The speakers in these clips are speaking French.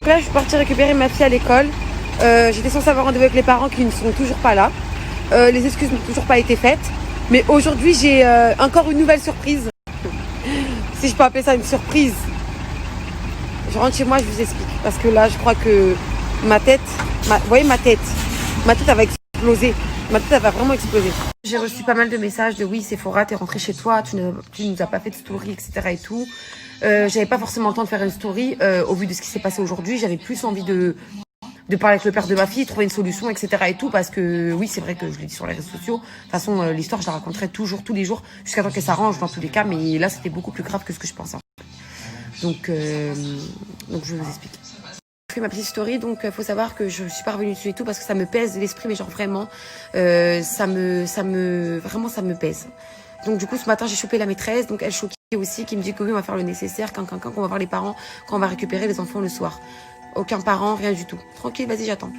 Là, je suis partie récupérer ma fille à l'école. J'étais censée avoir rendez-vous avec les parents qui ne sont toujours pas là. Les excuses n'ont toujours pas été faites. Mais aujourd'hui, j'ai encore une nouvelle surprise. Si je peux appeler ça une surprise. Je rentre chez moi, je vous explique. Parce que là, je crois que ma tête... Vous voyez ma tête, elle va exploser. Ma tête, elle va vraiment exploser. J'ai reçu pas mal de messages de oui, Sephora, t'es rentrée chez toi, tu nous as pas fait de story, etc. et tout. J'avais pas forcément le temps de faire une story. Au vu de ce qui s'est passé aujourd'hui, j'avais plus envie de parler avec le père de ma fille, trouver une solution, etc. et tout, parce que oui, c'est vrai que je l'ai dit sur les réseaux sociaux. De toute façon, l'histoire, je la raconterai toujours, tous les jours, jusqu'à temps qu'elle s'arrange dans tous les cas, mais là, c'était beaucoup plus grave que ce que je pensais. Donc je vais vous explique. J'ai fait ma petite story, donc faut savoir que je suis pas revenue dessus et tout, parce que ça me pèse l'esprit, mais genre vraiment, ça me pèse. Donc du coup, ce matin, j'ai chopé la maîtresse, donc elle choquée aussi, qui me dit que oui, on va faire le nécessaire, qu'on va voir les parents, quand on va récupérer les enfants le soir. Aucun parent, rien du tout. Tranquille, vas-y, j'attends.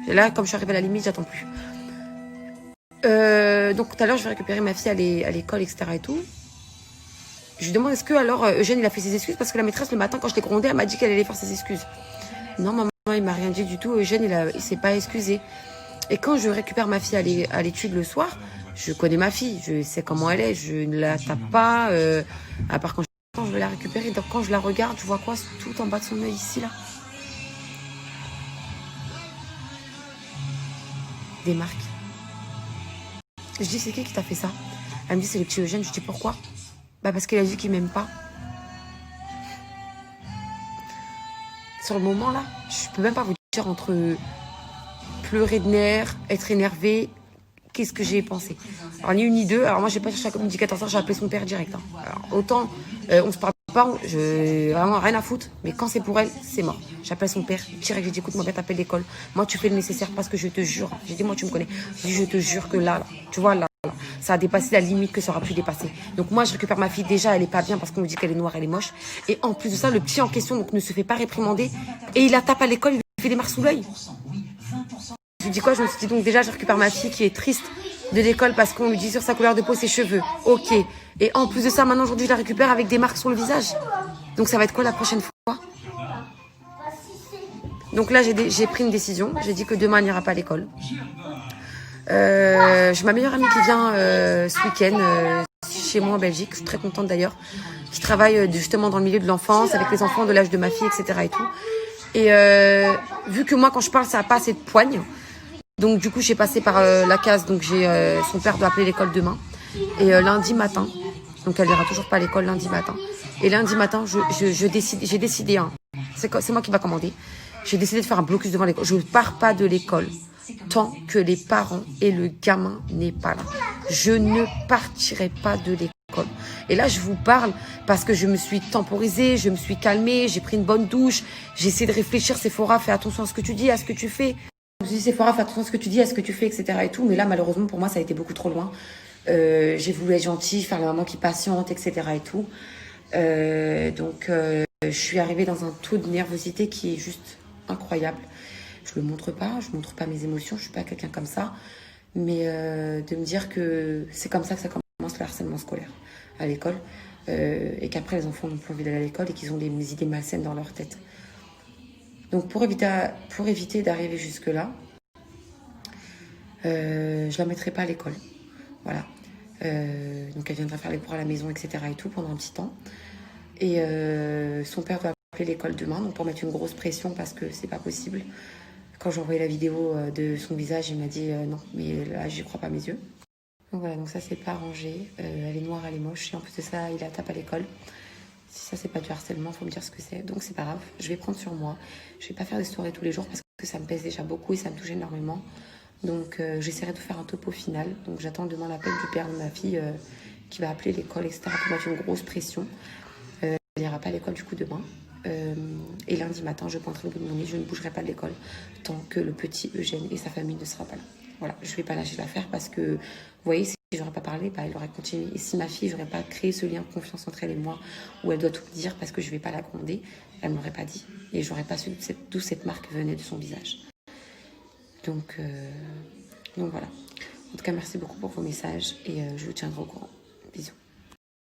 Et là, comme je suis arrivée à la limite, j'attends plus. Donc tout à l'heure, je vais récupérer ma fille à l'école, etc. et tout. Je lui demande est-ce que alors Eugène, il a fait ses excuses, parce que la maîtresse, le matin, quand je l'ai grondée, elle m'a dit qu'elle allait faire ses excuses. Non, maman, il m'a rien dit du tout. Eugène, il s'est pas excusé. Et quand je récupère ma fille à l'étude le soir, je connais ma fille, je sais comment elle est, je ne la tape pas. À part quand je vais la récupérer, donc quand je la regarde, je vois quoi tout en bas de son œil ici, là. Des marques. Je dis, c'est qui t'a fait ça? Elle me dit, c'est le petit Eugène. Je dis, pourquoi? Bah parce qu'il a dit qu'il m'aime pas. Sur le moment, là, je peux même pas vous dire entre pleurer de nerfs, être énervé, qu'est-ce que j'ai pensé. Alors, ni une ni deux. Alors, moi, j'ai pas cherché un communicateur, j'ai appelé son père direct. Hein. Alors, autant, on se parle pas, vraiment rien à foutre, mais quand c'est pour elle, c'est mort. J'appelle son père direct, j'ai dit, écoute, mon père t'appelle l'école. Moi, tu fais le nécessaire parce que je te jure. J'ai dit, moi, tu me connais. J'ai dit, je te jure que là, tu vois, là, ça a dépassé la limite que ça aura pu dépasser. Donc, moi, je récupère ma fille. Déjà, elle est pas bien parce qu'on me dit qu'elle est noire, elle est moche. Et en plus de ça, le petit en question donc, ne se fait pas réprimander. Et il la tape à l'école, il lui fait des marques sous l'œil. Je lui dis quoi? Je me suis dit, donc déjà, je récupère ma fille qui est triste de l'école parce qu'on lui dit sur sa couleur de peau, ses cheveux. Ok. Et en plus de ça, maintenant, aujourd'hui, je la récupère avec des marques sur le visage. Donc, ça va être quoi la prochaine fois? Donc là, j'ai pris une décision. J'ai dit que demain, elle n'ira pas à l'école. J'ai ma meilleure amie qui vient ce week-end chez moi en Belgique. Je suis très contente d'ailleurs. Qui travaille justement dans le milieu de l'enfance, avec les enfants de l'âge de ma fille, etc. et tout. Et vu que moi, quand je parle, ça n'a pas assez de poigne. Donc du coup, j'ai passé par la case. Donc son père doit appeler l'école demain. Et lundi matin, donc elle n'ira toujours pas à l'école lundi matin. Et lundi matin, j'ai décidé, hein, c'est moi qui va commander. J'ai décidé de faire un blocus devant l'école. Je ne pars pas de l'école tant que les parents et le gamin n'est pas là. Je ne partirai pas de l'école. Et là, je vous parle parce que je me suis temporisée, je me suis calmée, j'ai pris une bonne douche, j'ai essayé de réfléchir. Sephora, fais attention à ce que tu dis, à ce que tu fais. Je me suis dit, Sephora, fais attention à ce que tu dis, à ce que tu fais, etc. et tout. Mais là, malheureusement, pour moi, ça a été beaucoup trop loin. J'ai voulu être gentille, faire la maman qui patiente, etc. et tout. Donc, je suis arrivée dans un taux de nervosité qui est juste incroyable. Je le montre pas, je montre pas mes émotions, je suis pas quelqu'un comme ça. Mais de me dire que c'est comme ça que ça commence le harcèlement scolaire à l'école. Et qu'après, les enfants n'ont plus envie d'aller à l'école et qu'ils ont des idées malsaines dans leur tête. Donc, pour éviter d'arriver jusque-là, je la mettrai pas à l'école. Voilà. Donc elle viendra faire les cours à la maison, etc. et tout pendant un petit temps. Et son père doit appeler l'école demain, donc pour mettre une grosse pression parce que c'est pas possible. Quand j'ai envoyé la vidéo de son visage, il m'a dit non, mais là j'y crois pas à mes yeux. Donc voilà, donc ça c'est pas arrangé. Elle est noire, elle est moche. Et en plus de ça, il la tape à l'école. Si ça c'est pas du harcèlement, faut me dire ce que c'est. Donc c'est pas grave, je vais prendre sur moi. Je vais pas faire des stories tous les jours parce que ça me pèse déjà beaucoup et ça me touche énormément. Donc j'essaierai de faire un topo final. Donc j'attends demain l'appel du père de ma fille qui va appeler l'école, etc. pour mettre une grosse pression. Elle n'ira pas à l'école du coup demain. Et lundi matin, je pointerai le bout de mon nez. Je ne bougerai pas de l'école tant que le petit Eugène et sa famille ne sera pas là. Voilà, je ne vais pas lâcher l'affaire parce que, vous voyez, si j'aurais pas parlé, bah, elle aurait continué. Et si ma fille, j'aurais pas créé ce lien de confiance entre elle et moi, où elle doit tout me dire parce que je ne vais pas la gronder, elle ne m'aurait pas dit. Et j'aurais pas su d'où cette marque venait de son visage. Donc voilà. En tout cas, merci beaucoup pour vos messages et je vous tiendrai au courant. Bisous.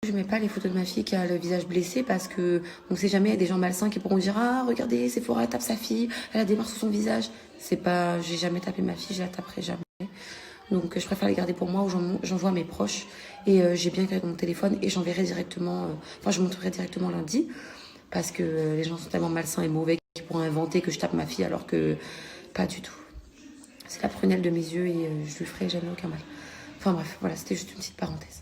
Je mets pas les photos de ma fille qui a le visage blessé parce que on sait jamais, il y a des gens malsains qui pourront dire ah regardez Sephora tape sa fille, elle a des marques sur son visage. C'est pas, j'ai jamais tapé ma fille, je la taperai jamais. Donc je préfère les garder pour moi ou j'envoie à mes proches et j'ai bien gardé mon téléphone et j'enverrai directement, je montrerai directement lundi parce que les gens sont tellement malsains et mauvais qu'ils pourront inventer que je tape ma fille alors que pas du tout. C'est la prunelle de mes yeux et je lui ferai jamais aucun mal. Enfin bref, voilà, c'était juste une petite parenthèse.